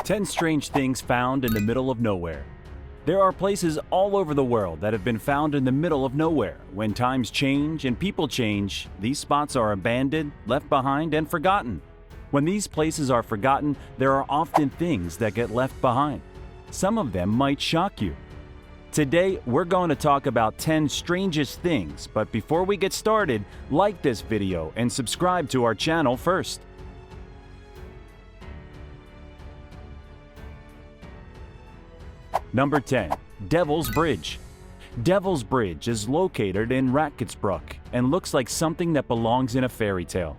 10 strange things found in the middle of nowhere. There are places all over the world that have been found in the middle of nowhere. When times change and people change, these spots are abandoned, left behind, and forgotten. When these places are forgotten, there are often things that get left behind. Some of them might shock you. Today, we're going to talk about 10 strangest things, but before we get started, like this video and subscribe to our channel first. Number 10. Devil's Bridge. Devil's Bridge is located in Raketsbruck and looks like something that belongs in a fairy tale.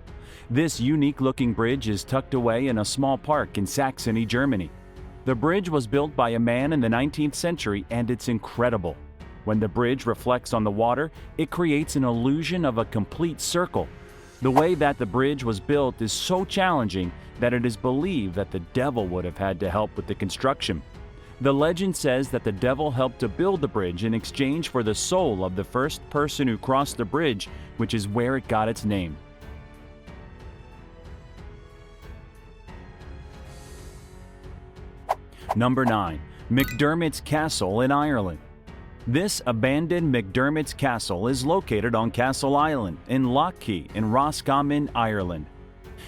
This unique-looking bridge is tucked away in a small park in Saxony, Germany. The bridge was built by a man in the 19th century and it's incredible. When the bridge reflects on the water, it creates an illusion of a complete circle. The way that the bridge was built is so challenging that it is believed that the devil would have had to help with the construction. The legend says that the devil helped to build the bridge in exchange for the soul of the first person who crossed the bridge, which is where it got its name. Number 9. McDermott's Castle in Ireland. This abandoned McDermott's Castle is located on Castle Island in Lochkey in Roscommon, Ireland.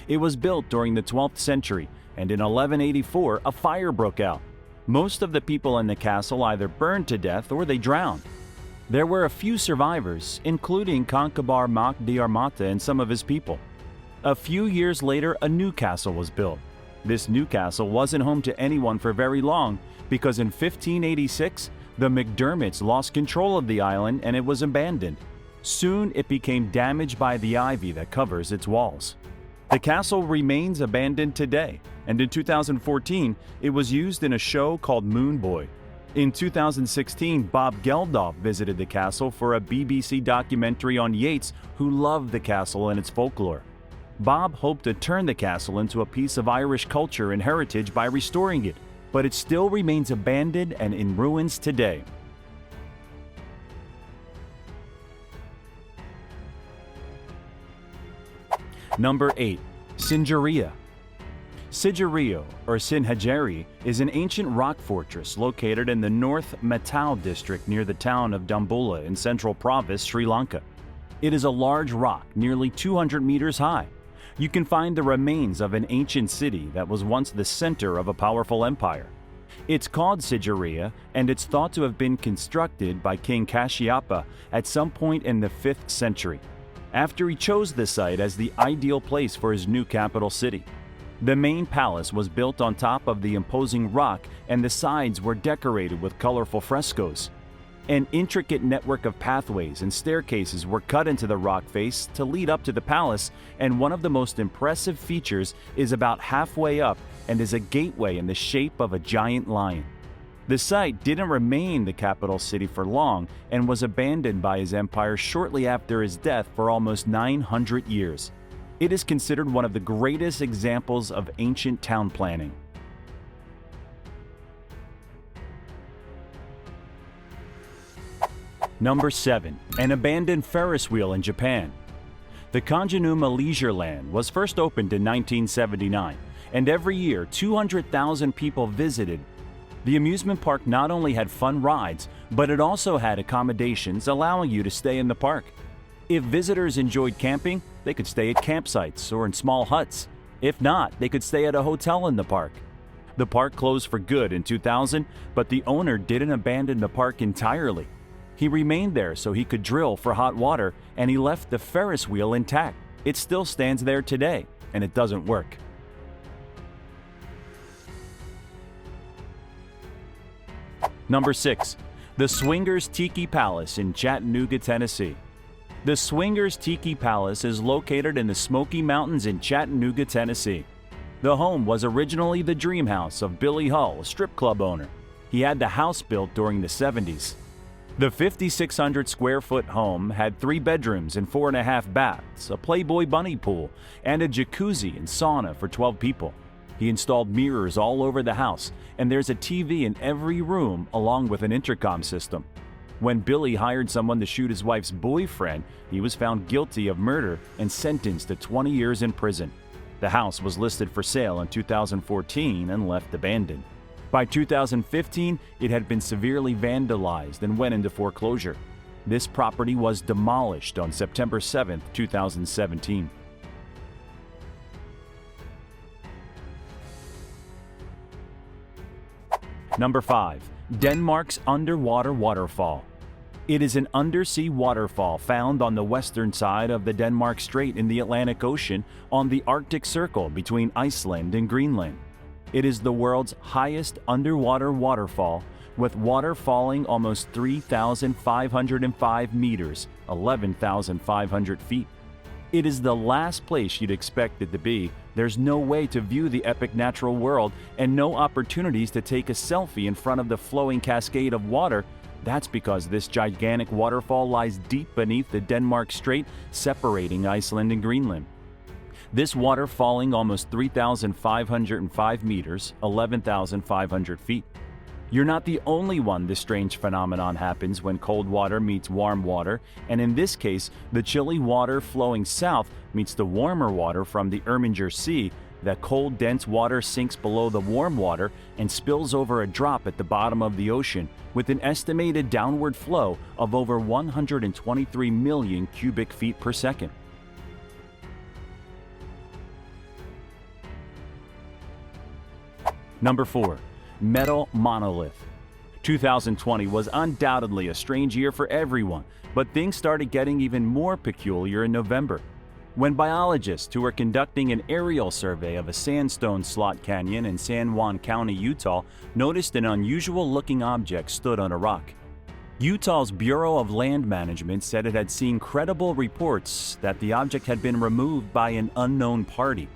It was built during the 12th century, and in 1184 a fire broke out. Most of the people in the castle either burned to death or they drowned. There were a few survivors, including Concobar Mac Diarmata and some of his people. A few years later, a new castle was built. This new castle wasn't home to anyone for very long because in 1586, the McDermotts lost control of the island and it was abandoned. Soon, it became damaged by the ivy that covers its walls. The castle remains abandoned today, and in 2014, it was used in a show called Moon Boy. In 2016, Bob Geldof visited the castle for a BBC documentary on Yeats, who loved the castle and its folklore. Bob hoped to turn the castle into a piece of Irish culture and heritage by restoring it, but it still remains abandoned and in ruins today. Number 8. Singeria. Sigiriya, or Sinhageri, is an ancient rock fortress located in the North Metal district near the town of Dambulla in Central Province, Sri Lanka. It is a large rock nearly 200 meters high. You can find the remains of an ancient city that was once the center of a powerful empire. It's called Sigiriya, and it's thought to have been constructed by King Kashyapa at some point in the 5th century, after he chose the site as the ideal place for his new capital city. The main palace was built on top of the imposing rock, and the sides were decorated with colorful frescoes. An intricate network of pathways and staircases were cut into the rock face to lead up to the palace, and one of the most impressive features is about halfway up and is a gateway in the shape of a giant lion. The site didn't remain the capital city for long and was abandoned by his empire shortly after his death for almost 900 years. It is considered one of the greatest examples of ancient town planning. Number 7. An abandoned Ferris wheel in Japan. The Kanjanuma Leisure Land was first opened in 1979, and every year 200,000 people visited. The amusement park not only had fun rides, but it also had accommodations allowing you to stay in the park. If visitors enjoyed camping, they could stay at campsites or in small huts. If not, they could stay at a hotel in the park. The park closed for good in 2000, but the owner didn't abandon the park entirely. He remained there so he could drill for hot water, and he left the Ferris wheel intact. It still stands there today, and it doesn't work. Number 6. The Swingers Tiki Palace in Chattanooga, Tennessee. The Swingers Tiki Palace is located in the Smoky Mountains in Chattanooga, Tennessee. The home was originally the dream house of Billy Hull, a strip club owner. He had the house built during the 70s. The 5,600 square foot home had 3 bedrooms and 4.5 baths, a Playboy bunny pool, and a jacuzzi and sauna for 12 people. He installed mirrors all over the house, and there's a TV in every room along with an intercom system. When Billy hired someone to shoot his wife's boyfriend, he was found guilty of murder and sentenced to 20 years in prison. The house was listed for sale in 2014 and left abandoned. By 2015, it had been severely vandalized and went into foreclosure. This property was demolished on September 7, 2017. Number 5. Denmark's underwater waterfall. It is an undersea waterfall found on the western side of the Denmark Strait in the Atlantic Ocean on the Arctic Circle between Iceland and Greenland. It is the world's highest underwater waterfall, with water falling almost 3,505 meters, 11,500 feet. It is the last place you'd expect it to be. There's no way to view the epic natural world and no opportunities to take a selfie in front of the flowing cascade of water. That's because this gigantic waterfall lies deep beneath the Denmark Strait, separating Iceland and Greenland. This water falling almost 3,505 meters, 11,500 feet. You're not the only one this strange phenomenon happens when cold water meets warm water, and in this case, the chilly water flowing south meets the warmer water from the Erminger Sea. That cold, dense water sinks below the warm water and spills over a drop at the bottom of the ocean, with an estimated downward flow of over 123 million cubic feet per second. Number 4. Metal monolith. 2020 was undoubtedly a strange year for everyone, but things started getting even more peculiar in November, when biologists who were conducting an aerial survey of a sandstone slot canyon in San Juan County, Utah, noticed an unusual-looking object stood on a rock. Utah's Bureau of Land Management said it had seen credible reports that the object had been removed by an unknown party.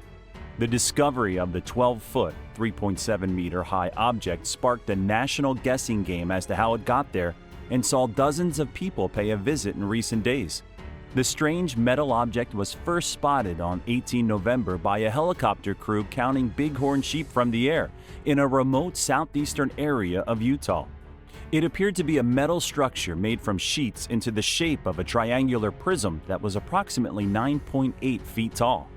The discovery of the 12-foot, 3.7-meter high object sparked a national guessing game as to how it got there and saw dozens of people pay a visit in recent days. The strange metal object was first spotted on 18 November by a helicopter crew counting bighorn sheep from the air in a remote southeastern area of Utah. It appeared to be a metal structure made from sheets into the shape of a triangular prism that was approximately 9.8 feet tall.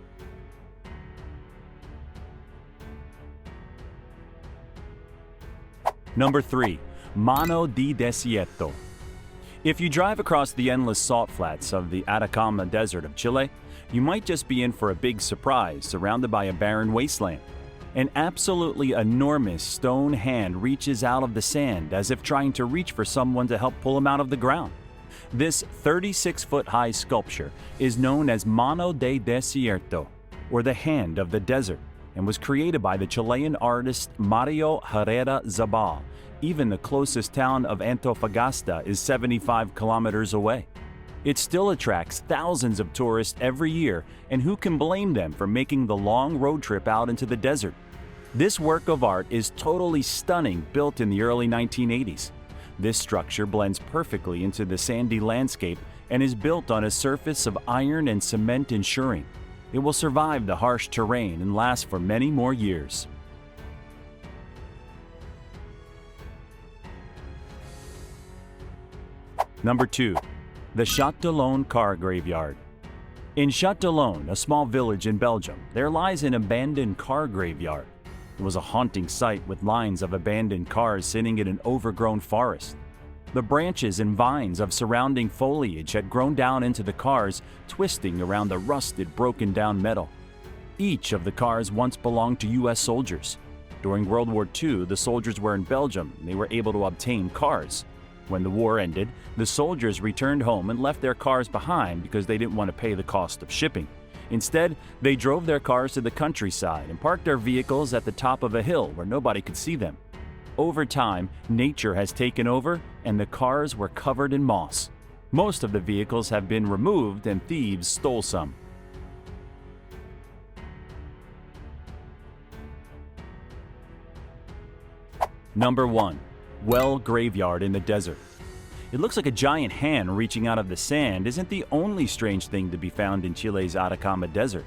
Number 3. Mano di Desierto. If you drive across the endless salt flats of the Atacama Desert of Chile, you might just be in for a big surprise surrounded by a barren wasteland. An absolutely enormous stone hand reaches out of the sand as if trying to reach for someone to help pull him out of the ground. This 36-foot-high sculpture is known as Mano de Desierto, or the Hand of the Desert, and was created by the Chilean artist Mario Herrera Zabal. Even the closest town of Antofagasta is 75 kilometers away. It still attracts thousands of tourists every year, and who can blame them for making the long road trip out into the desert? This work of art is totally stunning, built in the early 1980s. This structure blends perfectly into the sandy landscape and is built on a surface of iron and cement ensuring it will survive the harsh terrain and last for many more years. Number 2. The Châtillon Car Graveyard. In Châtillon, a small village in Belgium, there lies an abandoned car graveyard. It was a haunting sight with lines of abandoned cars sitting in an overgrown forest. The branches and vines of surrounding foliage had grown down into the cars, twisting around the rusted, broken-down metal. Each of the cars once belonged to U.S. soldiers. During World War II, the soldiers were in Belgium and they were able to obtain cars. When the war ended, the soldiers returned home and left their cars behind because they didn't want to pay the cost of shipping. Instead, they drove their cars to the countryside and parked their vehicles at the top of a hill where nobody could see them. Over time, nature has taken over and the cars were covered in moss. Most of the vehicles have been removed and thieves stole some. Number 1. Well Graveyard in the Desert. It looks like a giant hand reaching out of the sand isn't the only strange thing to be found in Chile's Atacama Desert.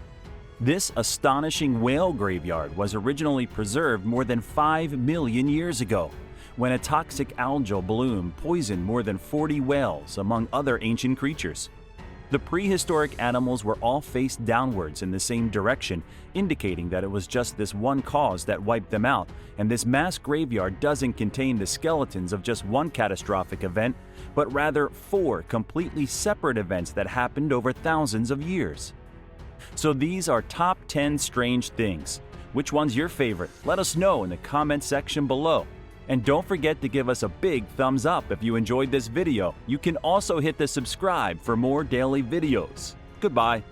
This astonishing whale graveyard was originally preserved more than 5 million years ago, when a toxic algal bloom poisoned more than 40 whales, among other ancient creatures. The prehistoric animals were all face downwards in the same direction, indicating that it was just this one cause that wiped them out, and this mass graveyard doesn't contain the skeletons of just one catastrophic event, but rather 4 completely separate events that happened over thousands of years. So these are top 10 strange things. Which one's your favorite? Let us know in the comment section below. And don't forget to give us a big thumbs up if you enjoyed this video. You can also hit the subscribe for more daily videos. Goodbye.